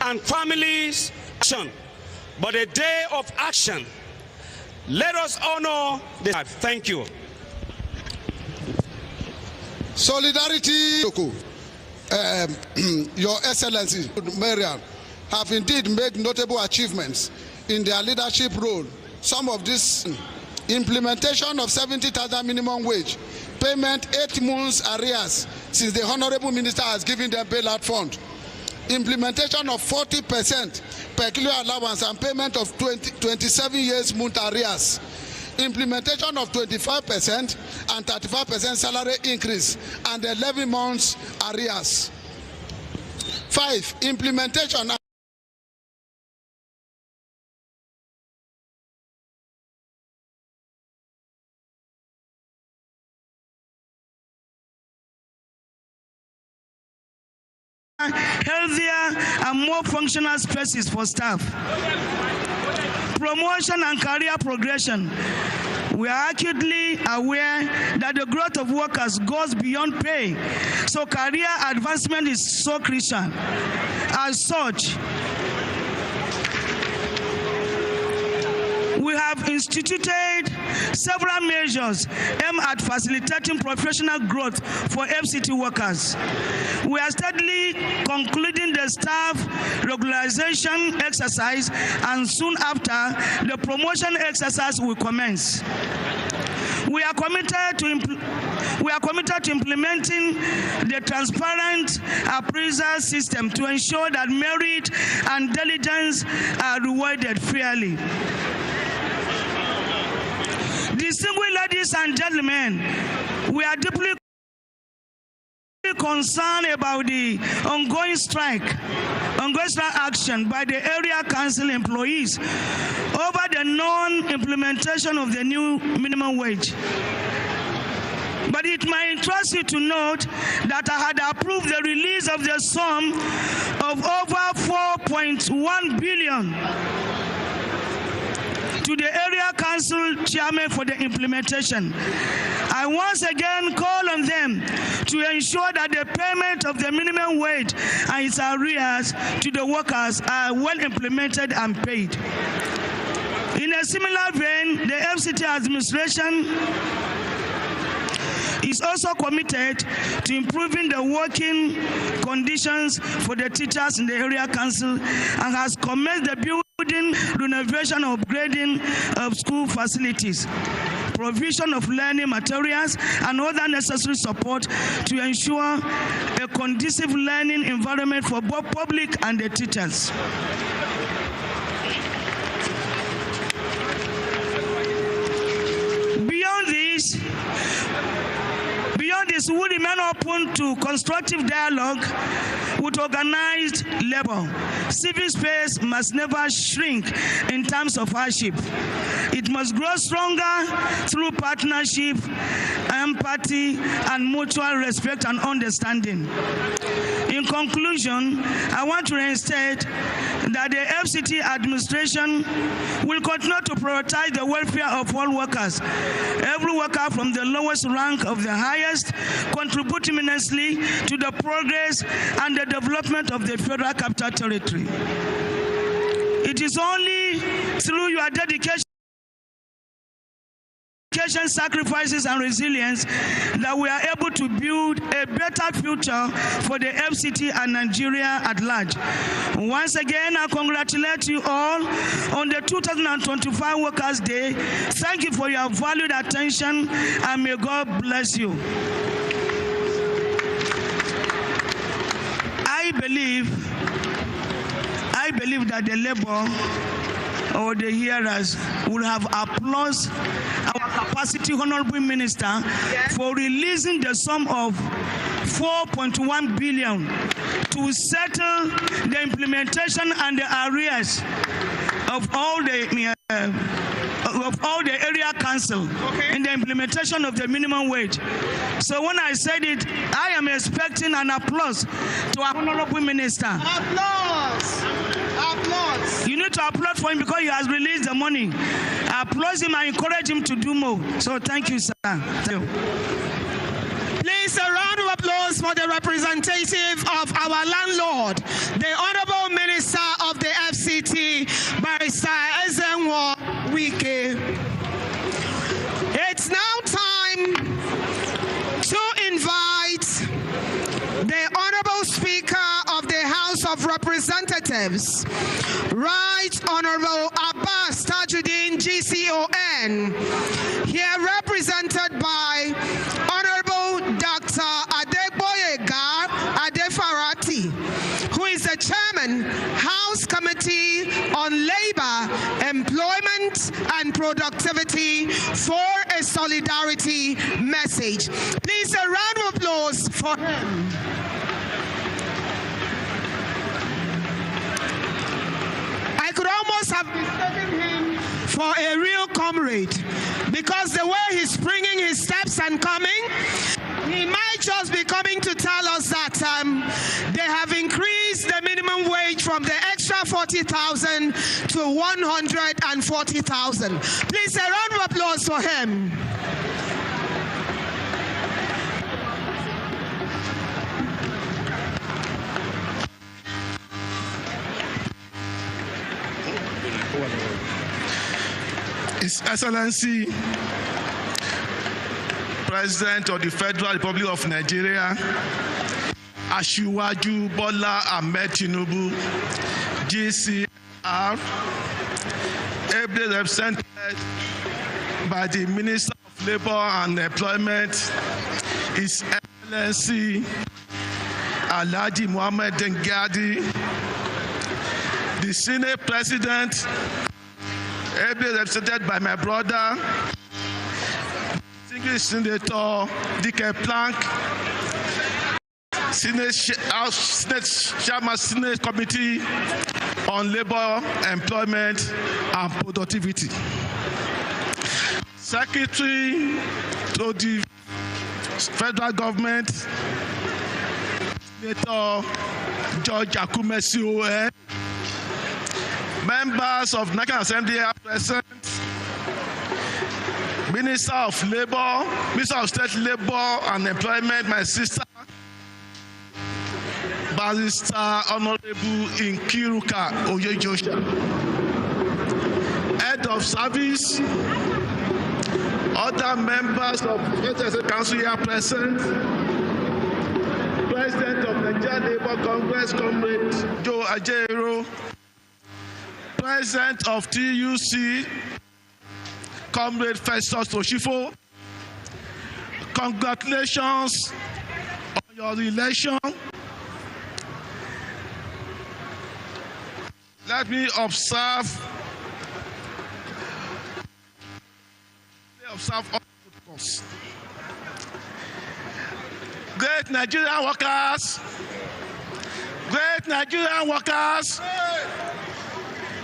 and families action, but a day of action. Let us honor this. Thank you. Solidarity, Your Excellency, Mariam, have indeed made notable achievements in their leadership role. Some of this implementation of 70,000 minimum wage, payment 8 months arrears since the Honorable Minister has given them bailout fund, implementation of 40% per kilo allowance and payment of 27 years month arrears, implementation of 25% and 35% salary increase and 11 months arrears. 5. Implementation healthier and more functional spaces for staff. Promotion and career progression. We are acutely aware that the growth of workers goes beyond pay, so career advancement is so crucial. As such, we have instituted several measures aimed at facilitating professional growth for FCT workers. We are steadily concluding the staff regularization exercise, and soon after, the promotion exercise will commence. We are committed to implementing the transparent appraisal system to ensure that merit and diligence are rewarded fairly. Distinguished ladies and gentlemen, we are deeply concerned about the ongoing strike action by the area council employees over the non-implementation of the new minimum wage. But it might interest you to note that I had approved the release of the sum of over 4.1 billion to the area council chairman for the implementation. I once again call on them to ensure that the payment of the minimum wage and its arrears to the workers are well implemented and paid. In a similar vein, the FCT administration is also committed to improving the working conditions for the teachers in the area council and has commenced the building, renovation, upgrading of school facilities, provision of learning materials and other necessary support to ensure a conducive learning environment for both public and the teachers. Beyond this, we remain open to constructive dialogue with organized labor. Civil space must never shrink in terms of hardship. It must grow stronger through partnership, empathy, and mutual respect and understanding. In conclusion, I want to reinstate that the FCT administration will continue to prioritize the welfare of all workers. Every worker from the lowest rank of the highest contribute immensely to the progress and the development of the Federal Capital Territory. It is only through your dedication, sacrifices, and resilience that we are able to build a better future for the FCT and Nigeria at large. Once again, I congratulate you all on the 2025 Workers' Day. Thank you for your valued attention, and may God bless you. I believe that the labor or the hearers will have applauded our capacity, Honorable Minister, for releasing the sum of 4.1 billion to settle the implementation and the arrears of all the area council in the implementation of the minimum wage. So when I said it, I am expecting an applause to our Honorable Minister. Applause! Applause! You need to applaud for him because he has released the money. Applaud him and encourage him to do more. So thank you, sir. Thank you. Please, a round of applause for the representative of our landlord, the Honorable Minister Representatives. Right Honorable Abbas Tajuddin, GCON, here represented by Honorable Dr. Adegboyega Adefarati, who is the Chairman, House Committee on Labor, Employment and Productivity, for a solidarity message. Please, a round of applause for him. I could almost have mistaken him for a real comrade, because the way he's springing his steps and coming, he might just be coming to tell us that they have increased the minimum wage from the extra 40,000 to 140,000. Please, a round of applause for him. His Excellency, President of the Federal Republic of Nigeria, Asiwaju Bola Ahmed Tinubu, GCR, ably represented by the Minister of Labor and Employment, His Excellency Alhaji Muhammad Dengadi, the Senate President, ably represented by my brother, English Senator Dike Plank, Senate Chairman, Senate Committee on Labor, Employment and Productivity, Secretary to the Federal Government, Senator George Akumesi ON, members of National Assembly are present, Minister of Labor, Minister of State Labor and Employment, my sister, Barrister Honorable Nkiruka Oyejosha, Head of Service, other members of the Council here present, President of the Nigeria Labour Congress, Comrade Joe Ajaero, President of TUC, Comrade Festus Toshifo, congratulations on your election. Let me observe all protocols. Great Nigerian workers,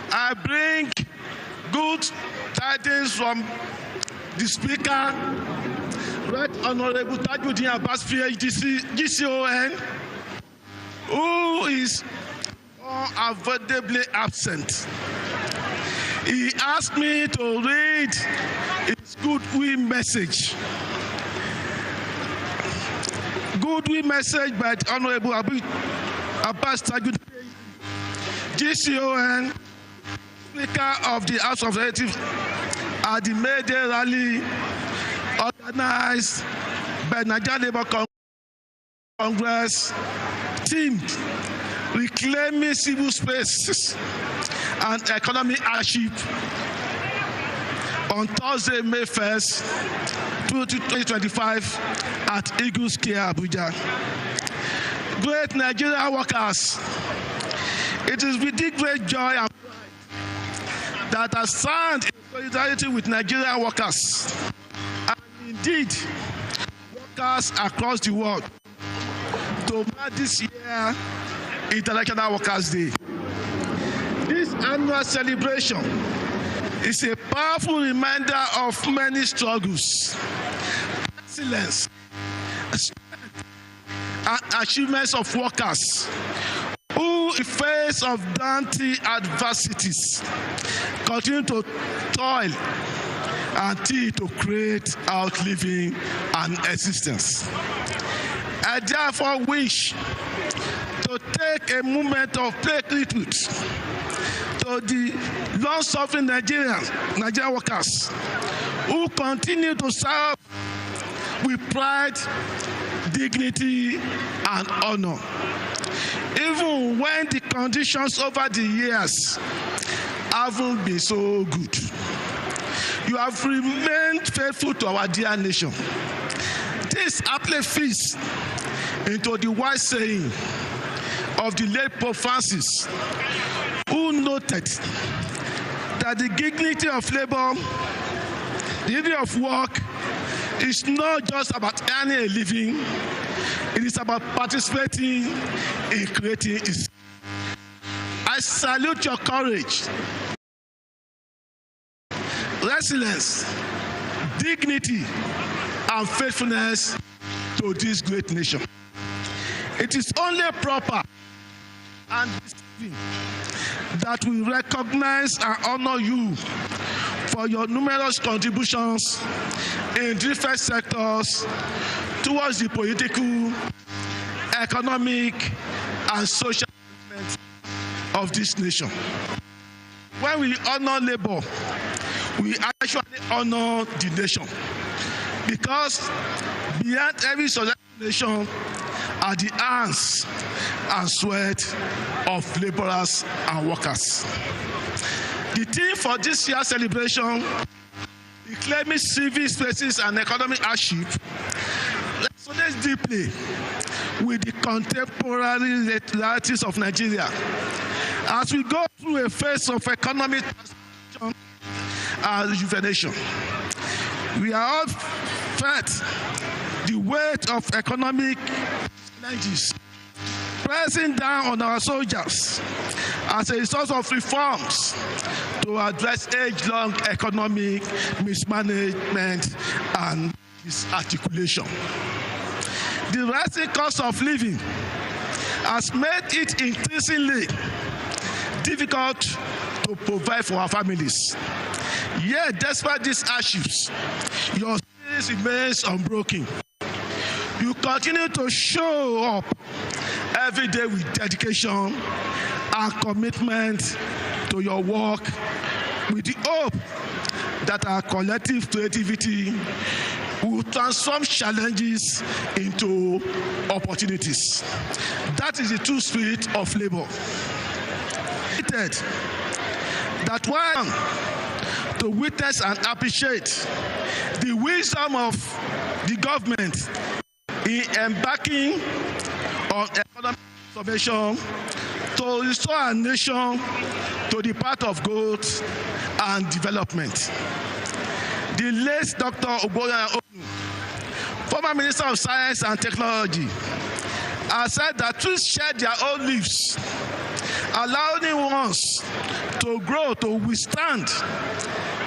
I bring good tidings from the Speaker, Right Honorable Tajuddin Abbas, PhD, GCON, who is unavoidably absent. He asked me to read his goodwill message. Goodwill message by Honorable Abbas Tajuddin, GCON, Speaker of the House of Representatives, at the May Day rally organized by Nigeria Labour Congress, themed Reclaiming Civil Spaces and Economic Hardship, on Thursday, May 1st, 2025 at Eagle Square, Abuja. Great Nigerian workers, it is with great joy and pride that I stand in solidarity with Nigerian workers and indeed workers across the world to mark this year International Workers' Day. This annual celebration is a powerful reminder of many struggles, excellence, strength, and achievements of workers who, in face of daunting adversities, continue to toil until to create out living and existence. I therefore wish to take a moment of tribute to the long-suffering Nigerian workers who continue to serve with pride, dignity, and honor. Even when the conditions over the years haven't been so good, you have remained faithful to our dear nation. This aptly fits into the wise saying of the late Pope Francis, who noted that the dignity of labor, the dignity of work, is not just about earning a living, it is about participating in creating it. I salute your courage, resilience, dignity, and faithfulness to this great nation. It is only proper and deserving that we recognize and honor you for your numerous contributions in different sectors towards the political, economic, and social development of this nation. When we honor labor, we actually honor the nation, because behind every successful nation are the hands and sweat of laborers and workers. The theme for this year's celebration, reclaiming civil spaces and economic hardship, resonates deeply with the contemporary realities of Nigeria as we go through a phase of economic transformation and rejuvenation. We are all felt the weight of economic challenges pressing down on our soldiers as a result of reforms to address age-long economic mismanagement and disarticulation. The rising cost of living has made it increasingly difficult to provide for our families. Yet, despite these hardships, your spirit remains unbroken. You continue to show up every day with dedication and commitment to your work, with the hope that our collective creativity will transform challenges into opportunities. That is the true spirit of labor. That one, to witness and appreciate the wisdom of the government in embarking on economic transformation to restore our nation to the path of growth and development. The late Dr. Ogbonna Onu, former Minister of Science and Technology, has said that trees shed their own leaves, allowing ones to grow to withstand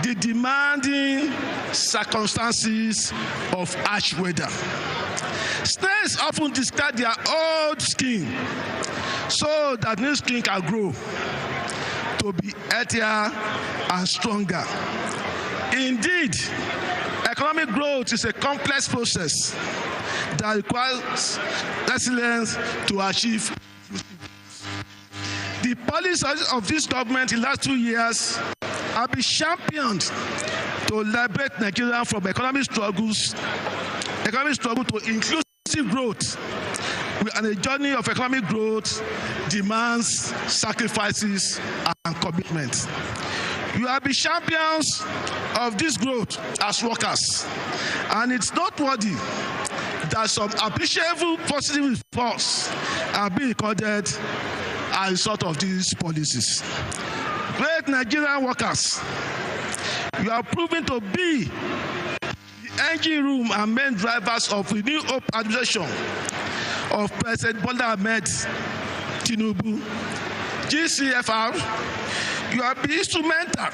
the demanding circumstances of harsh weather. Snails often discard their old skin so that new skin can grow to be healthier and stronger. Indeed, economic growth is a complex process that requires resilience to achieve. The policies of this government in the last 2 years have been championed to liberate Nigeria from economic struggle to inclusive growth. And a journey of economic growth demands sacrifices and commitment. You have been champions of this growth as workers, and it's noteworthy that some appreciable positive results have been recorded as a result of these policies. Great Nigerian workers, you are proving to be the engine room and main drivers of the New Hope administration of President Bola Ahmed Tinubu. GCFR, you have been instrumental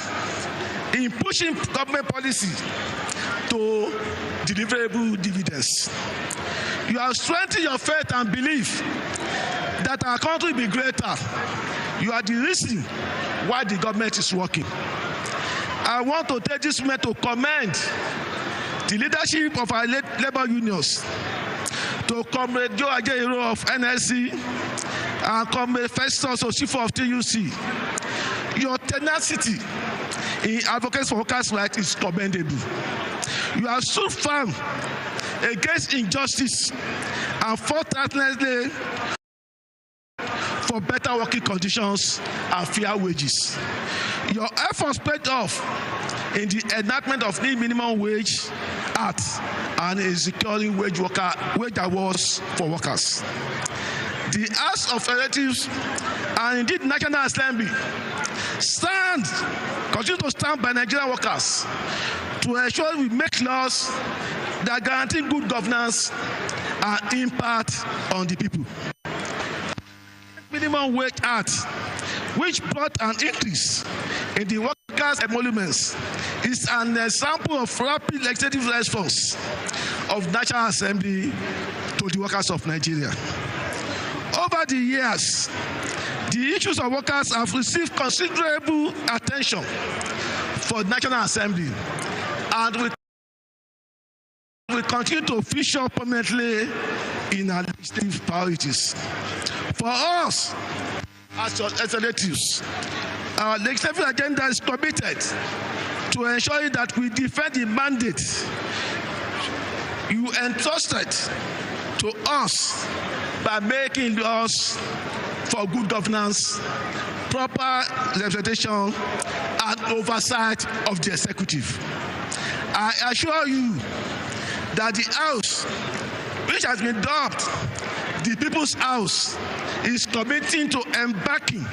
in pushing government policy to deliverable dividends. You have strengthened your faith and belief that our country will be greater. You are the reason why the government is working. I want to take this moment to commend the leadership of our labor unions, to Comrade Joe Ajaero of NLC and Comrade Festus Osifo of TUC. Your tenacity in advocacy for workers' rights is commendable. You have stood firm against injustice and fought tirelessly for better working conditions and fair wages. Your efforts paid off in the enactment of the Minimum Wage Act and in securing wage awards for workers. The House of Representatives and indeed National Assembly continue to stand by Nigerian workers to ensure we make laws that guarantee good governance and impact on the people. Minimum Wage Act, which brought an increase in the workers' emoluments, is an example of rapid legislative response of National Assembly to the workers of Nigeria. Over the years, the issues of workers have received considerable attention for the National Assembly, and we continue to feature permanently in our legislative priorities. For us, as representatives, our legislative agenda is committed to ensuring that we defend the mandate you entrusted to us by making laws for good governance, proper representation, and oversight of the executive. I assure you that the House, which has been dubbed the People's House, is committing to embarking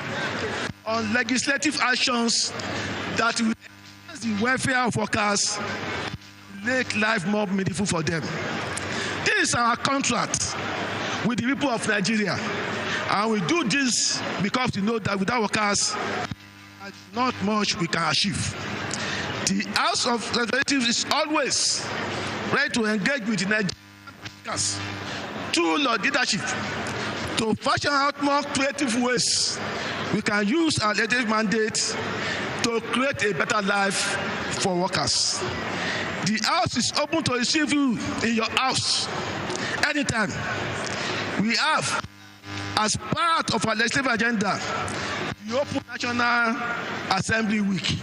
on legislative actions that will enhance the welfare of workers, make life more meaningful for them. This is our contract with the people of Nigeria, and we do this because we know that without workers, there's not much we can achieve. The House of Representatives is always ready to engage with the Nigerian workers through leadership to fashion out more creative ways we can use our legislative mandate to create a better life for workers. The House is open to receive you in your house anytime. We have, as part of our legislative agenda, the Open National Assembly Week,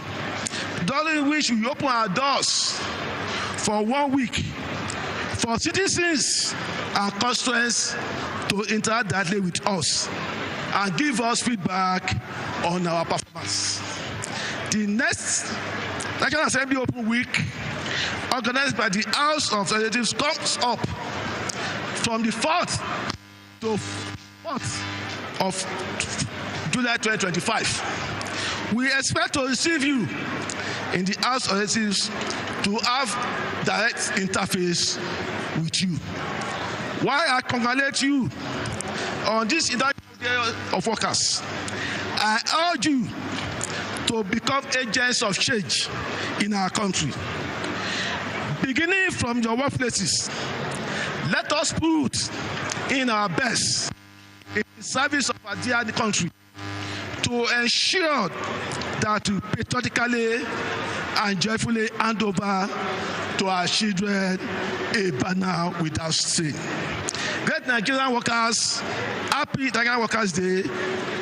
during which we open our doors for 1 week for citizens and constituents to interact directly with us and give us feedback on our performance. The next National Assembly Open Week, organized by the House of Representatives, comes up from the 4th to 4th of July 2025. We expect to receive you in the House of Representatives to have direct interface with you. While I congratulate you on this International Day of Workers, I urge you to become agents of change in our country. Beginning from your workplaces, let us put in our best in the service of our dear country to ensure that we patriotically and joyfully hand over to our children a banner without stain. Great Nigerian workers, happy Nigerian Workers' Day.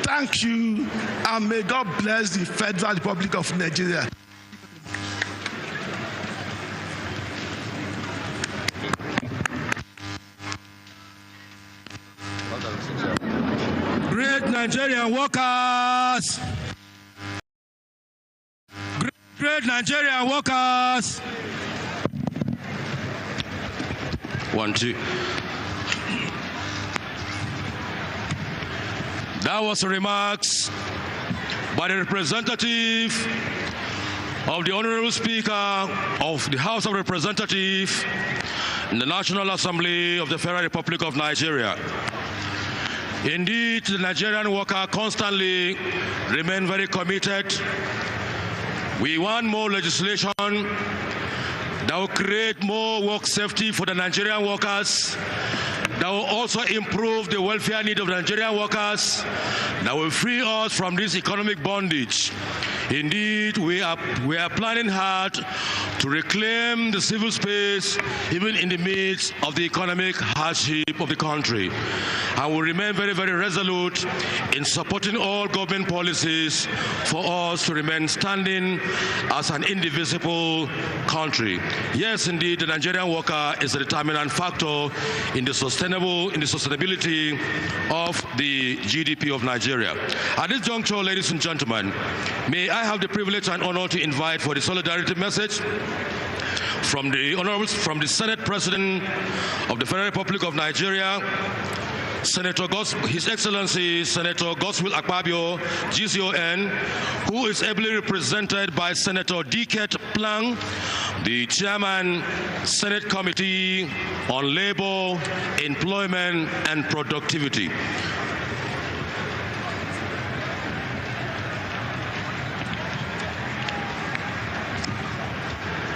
Thank you, and may God bless the Federal Republic of Nigeria. Great Nigerian workers. Great Nigerian workers. 1, 2. That was remarks by the representative of the Honorable Speaker of the House of Representatives in the National Assembly of the Federal Republic of Nigeria. Indeed, the Nigerian worker constantly remain very committed. We want more legislation that will create more work safety for the Nigerian workers, that will also improve the welfare need of the Nigerian workers, that will free us from this economic bondage Indeed, we are planning hard to reclaim the civil space even in the midst of the economic hardship of the country. And we remain very, very resolute in supporting all government policies for us to remain standing as an indivisible country. Yes, indeed, the Nigerian worker is a determinant factor in the sustainability of the GDP of Nigeria. At this juncture, ladies and gentlemen, may I have the privilege and honor to invite for the solidarity message from the Senate President of the Federal Republic of Nigeria, His Excellency Senator Godswill Akpabio, GCON, who is ably represented by Senator Diket Plang, the Chairman, Senate Committee on Labor, Employment, and Productivity.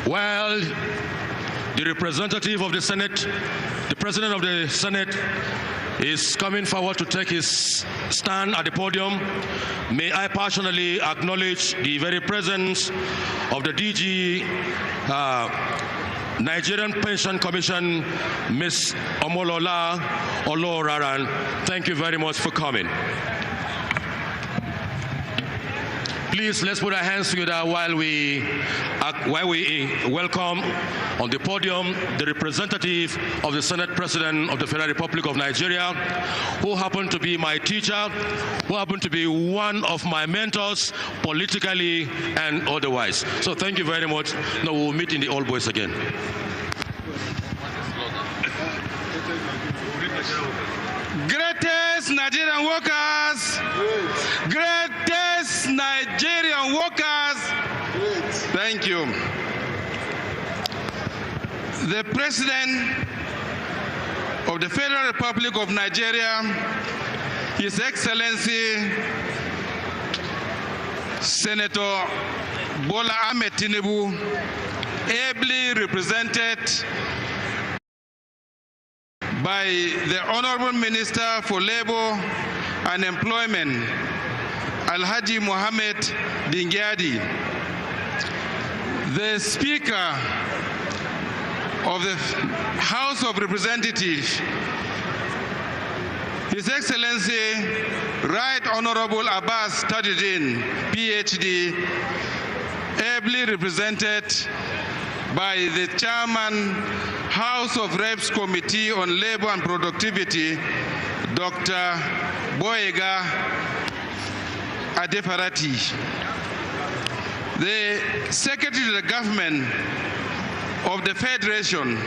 While the representative of the Senate, the President of the Senate, is coming forward to take his stand at the podium, may I personally acknowledge the very presence of the DG Nigerian Pension Commission, Ms. Omolola Oloraran. Thank you very much for coming. Please, let's put our hands together while we welcome on the podium the representative of the Senate President of the Federal Republic of Nigeria, who happened to be my teacher, who happened to be one of my mentors politically and otherwise. So thank you very much. Now we'll meet in the All Boys again. Greatest Nigerian workers! Greatest Nigerian workers! Thank you. The President of the Federal Republic of Nigeria, His Excellency Senator Bola Ahmed Tinubu, ably represented by the Honorable Minister for Labor and Employment, Alhaji Mohammed Dingyadi, the Speaker of the House of Representatives, His Excellency Right Honorable Abbas Tajuddin, PhD, ably represented by the Chairman, House of Reps Committee on Labor and Productivity, Dr. Boyega Adefarati. The Secretary of the Government of the Federation,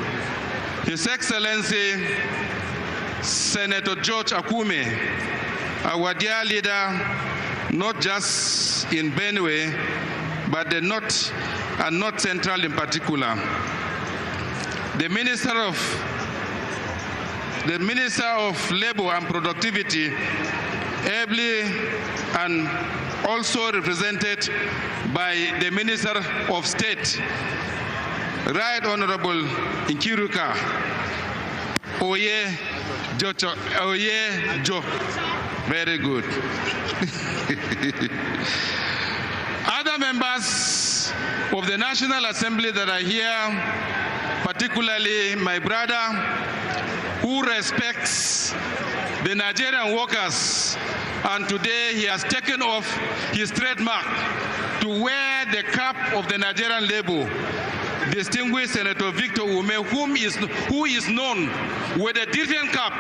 His Excellency Senator George Akume, our dear leader, not just in Benue, but the North and North Central in particular. The Minister of Labor and Productivity, ably and also represented by the Minister of State, Right Honorable Nkiruka Oye Jo. Very good. Other members of the National Assembly that are here, particularly my brother, who respects the Nigerian workers, and today he has taken off his trademark to wear the cap of the Nigerian labor, distinguished Senator Victor Ume, who is known with a different cap,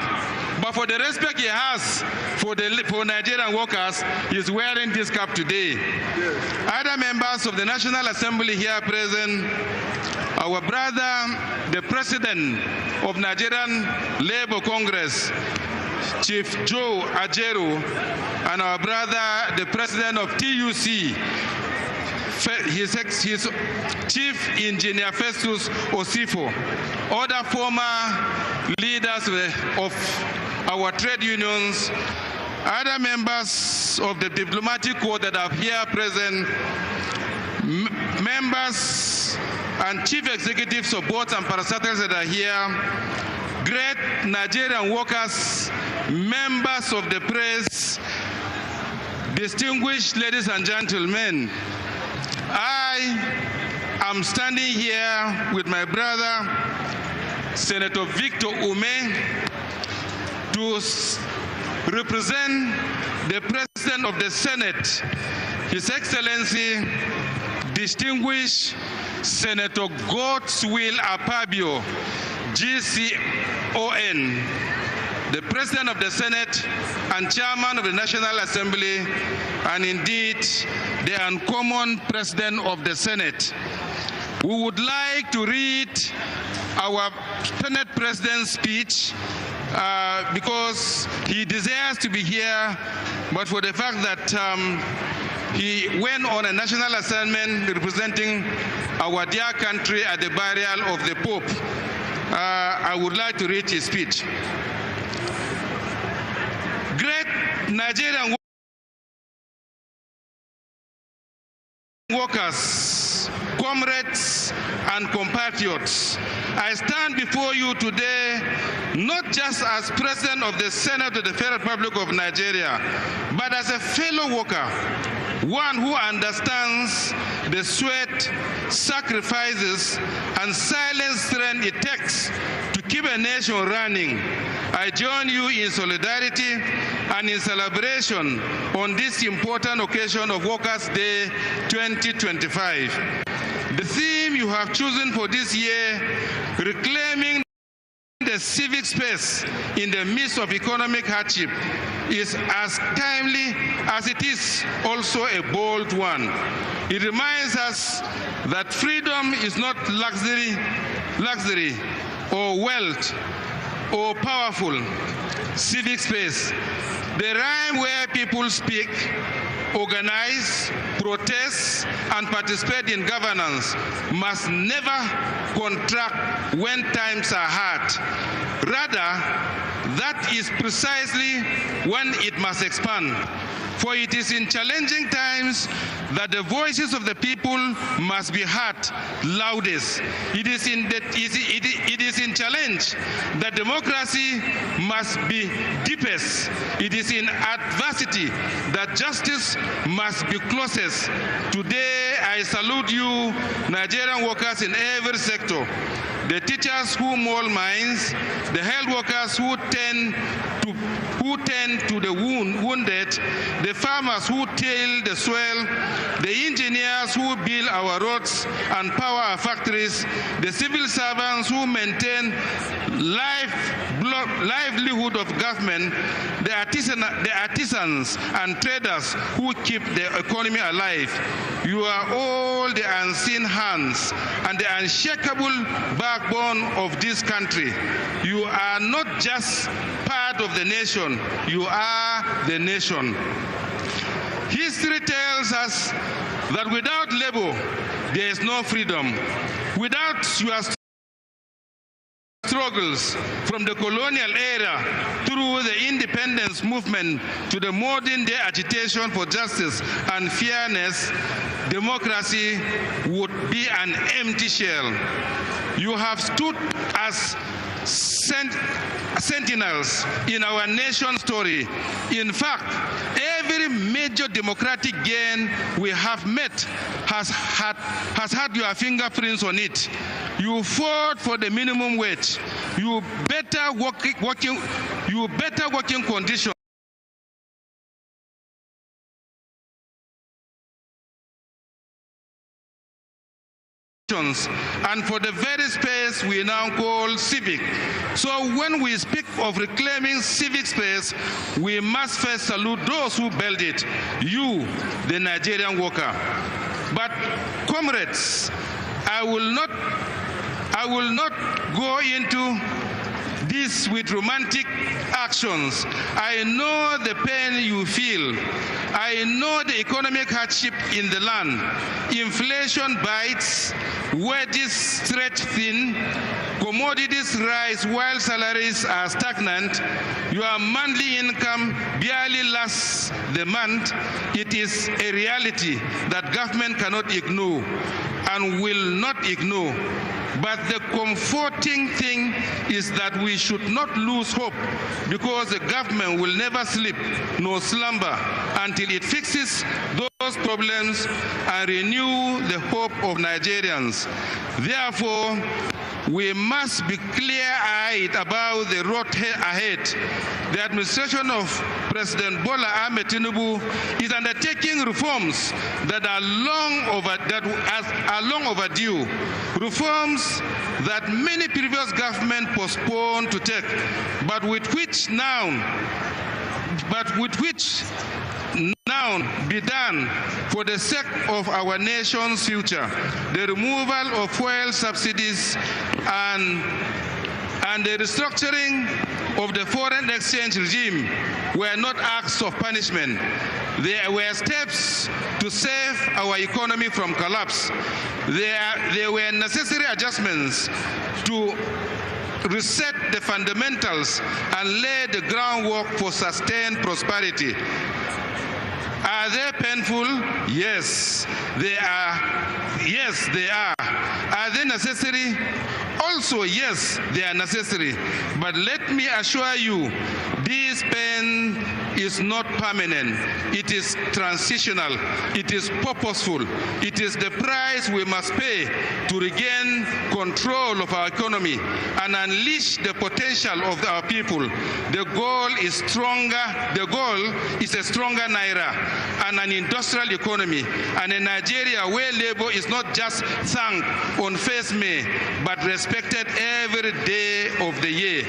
but for the respect he has for Nigerian workers, he's wearing this cap today. Yes. Other members of the National Assembly here present, our brother, the President of Nigerian Labour Congress, Chief Joe Ajeru, and our brother, the President of TUC, his Chief Engineer Festus Osifo, other former leaders of our trade unions, other members of the diplomatic corps that are here present, members and chief executives of boards and parastatals that are here, great Nigerian workers, members of the press, distinguished ladies and gentlemen, I am standing here with my brother, Senator Victor Ume, to represent the President of the Senate, His Excellency, distinguished Senator Godswill Akpabio, GCON, the President of the Senate and Chairman of the National Assembly, and indeed the uncommon President of the Senate. We would like to read our Senate President's speech because he desires to be here, but for the fact that he went on a national assignment representing our dear country at the burial of the Pope. I would like to read his speech. Great Nigerian workers, comrades, and compatriots, I stand before you today not just as President of the Senate of the Federal Republic of Nigeria, but as a fellow worker, one who understands the sweat, sacrifices, and silent strength it takes to keep a nation running. I join you in solidarity and in celebration on this important occasion of Workers' Day 2025. The theme you have chosen for this year, reclaiming the civic space in the midst of economic hardship, is as timely as it is also a bold one. It reminds us that freedom is not luxury or wealth or powerful civic space. The realm where people speak, organize, protest, and participate in governance must never contract when times are hard. Rather, that is precisely when it must expand. For it is in challenging times that the voices of the people must be heard loudest. It is in challenge that democracy must be deepest. It is in adversity that justice must be closest. Today, I salute you, Nigerian workers in every sector. The teachers who mold minds, the health workers who tend to the wounded, the farmers who till the soil, the engineers who build our roads and power our factories, the civil servants who maintain livelihood of government, the artisans and traders who keep the economy alive. You are all the unseen hands and the unshakable backbone of this country. You are not just part of the nation, you are the nation. History tells us that without labor, there is no freedom. Without your struggles from the colonial era through the independence movement to the modern day agitation for justice and fairness, democracy would be an empty shell. You have stood as sentinels in our nation's story. In fact, every major democratic gain we have met has had your fingerprints on it. You fought for the minimum wage. You better working conditions. And for the very space we now call civic. So when we speak of reclaiming civic space, we must first salute those who built it, you, the Nigerian worker. But comrades, I will not go into this with romantic actions. I know the pain you feel. I know the economic hardship in the land. Inflation bites, wages stretch thin, commodities rise while salaries are stagnant. Your monthly income barely lasts the month. It is a reality that government cannot ignore and will not ignore. But the comforting thing is that we should not lose hope, because the government will never sleep nor slumber until it fixes those problems and renew the hope of Nigerians. Therefore, we must be clear-eyed about the road ahead. The administration of President Bola Ahmed Tinubu is undertaking reforms that are long overdue, reforms that many previous governments postponed to take, but with which now be done for the sake of our nation's future. The removal of fuel subsidies and the restructuring of the foreign exchange regime were not acts of punishment. They were steps to save our economy from collapse. They were necessary adjustments to reset the fundamentals and lay the groundwork for sustained prosperity. Are they painful? Yes, they are. Yes, they are. Are they necessary? Also, yes, they are necessary. But let me assure you, this pain is not permanent. It is transitional. It is purposeful. It is the price we must pay to regain control of our economy and unleash the potential of our people. The goal is stronger. The goal is a stronger Naira and an industrial economy, and a Nigeria where labor is not just thanked on 1st May, but respected every day of the year.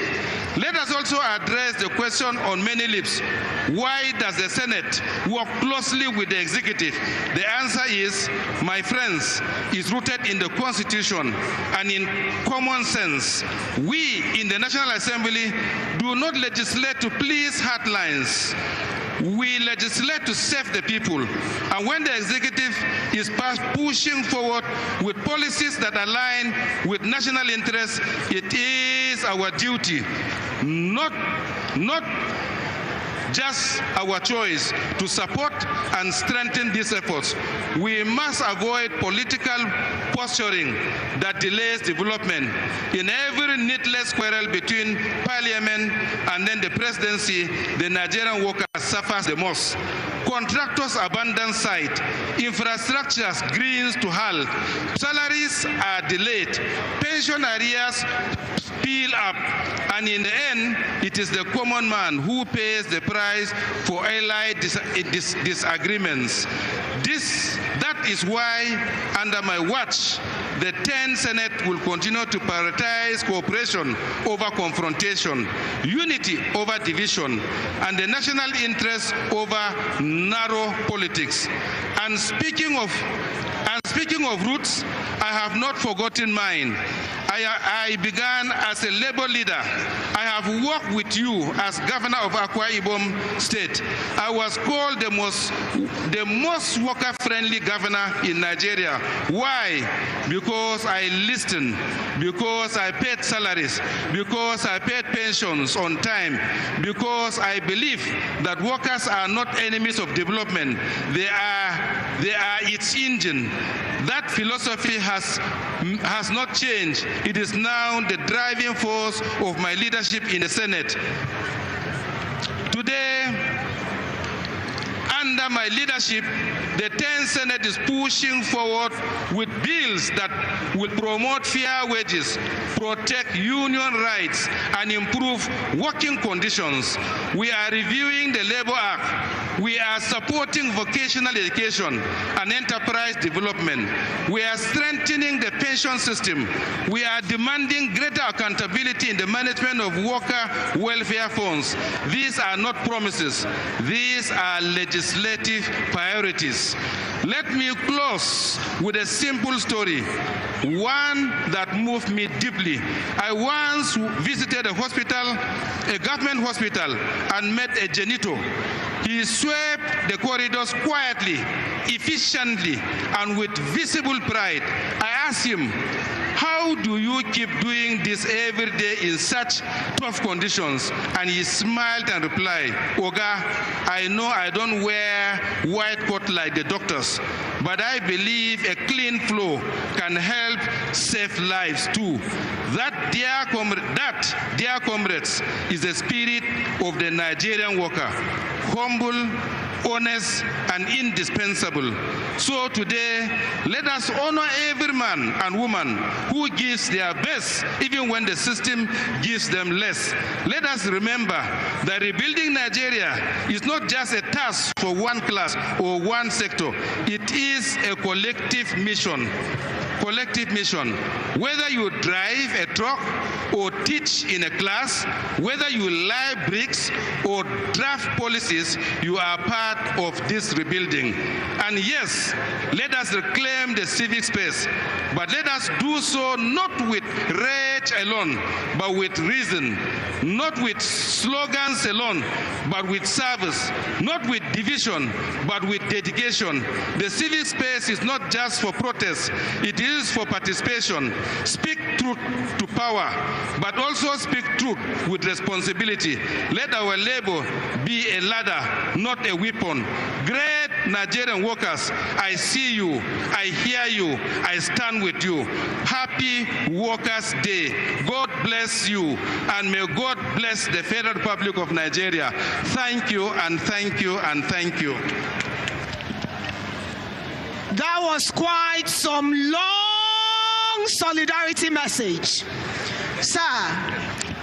Let us also address the question on many lips: why does the Senate work closely with the executive? The answer is, my friends, is rooted in the Constitution and in common sense. We in the National Assembly do not legislate to please headlines. We legislate to serve the people. And when the executive is pushing forward with policies that align with national interests, it is our duty, not just our choice, to support and strengthen these efforts. We must avoid political posturing that delays development. In every needless quarrel between parliament and then the presidency, the Nigerian worker suffers the most. Contractors abandon site, infrastructures greens to halt, salaries are delayed, pension arrears pile up, and in the end, it is the common man who pays the price for allied disagreements. That is why, under my watch, the 10th Senate will continue to prioritize cooperation over confrontation, unity over division, and the national interest over narrow politics. And speaking of roots, I have not forgotten mine. I began as a labor leader. I have worked with you as governor of Akwa Ibom State. I was called the most worker-friendly governor in Nigeria. Why? Because I listened, because I paid salaries, because I paid pensions on time, because I believe that workers are not enemies of development. They are its engine. That philosophy has not changed. It is now the driving force of my leadership in the Senate. Today, under my leadership, the 10th Senate is pushing forward with bills that will promote fair wages, protect union rights, and improve working conditions. We are reviewing the Labor Act. We are supporting vocational education and enterprise development. We are strengthening the pension system. We are demanding greater accountability in the management of worker welfare funds. These are not promises. These are legislative priorities. Let me close with a simple story, one that moved me deeply. I once visited a hospital, a government hospital, and met a janitor. He swept the corridors quietly, efficiently, and with visible pride. I asked him, "How do you keep doing this every day in such tough conditions?" And he smiled and replied, "Oga, I know I don't wear white spotlight the doctors, but I believe a clean flow can help save lives too. That, dear comrades, is the spirit of the Nigerian worker. Humble, honest, and indispensable. So today, let us honor every man and woman who gives their best, even when the system gives them less. Let us remember that rebuilding Nigeria is not just a task for one class or one sector. It is a collective mission. Whether you drive a truck or teach in a class, whether you lay bricks or draft policies, you are part of this rebuilding. And yes, let us reclaim the civic space, but let us do so not with rage alone, but with reason, not with slogans alone, but with service, not with division, but with dedication. The civic space is not just for protest, it is for participation. Speak truth to power, but also speak truth with responsibility. Let our labor be a ladder, not a weapon. Great Nigerian workers, I see you, I hear you, I stand with you. Happy Workers' Day. God bless you, and may God bless the Federal Republic of Nigeria. Thank you, and thank you, and thank you. That was quite some long solidarity message. Sir,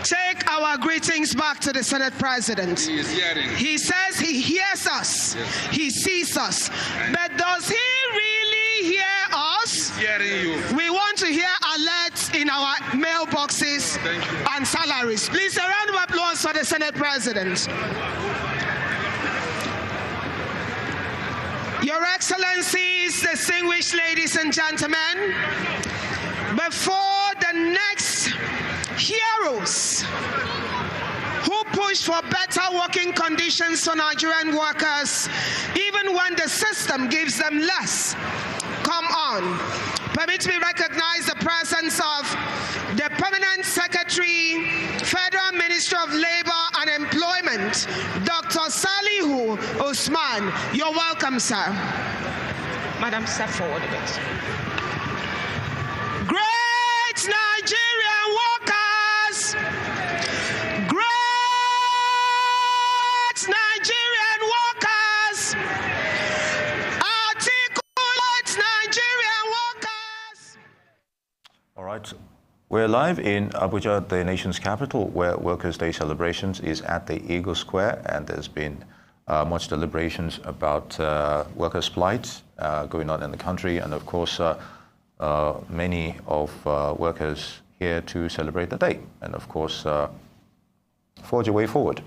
take our greetings back to the Senate President. He is hearing. He says he hears us, yes. He sees us, but does he really hear us? He's hearing you. We want to hear alerts in our mailboxes and salaries. Please, a round of applause for the Senate President. Your Excellencies, distinguished ladies and gentlemen, before the next heroes who push for better working conditions for Nigerian workers, even when the system gives them less, come on. Permit me to recognize the presence of the Permanent Secretary, Federal Minister of Labor and Employment, Dr. Salihu Usman. You're welcome, sir. Madam, step forward a bit. Great Nigerian workers! Great Nigerian workers! Articulate Nigerian workers! All right. We're live in Abuja, the nation's capital, where Workers' Day celebrations is at the Eagle Square, and there's been much deliberations about workers' plight going on in the country, and of course, many of workers here to celebrate the day, and of course, forge a way forward.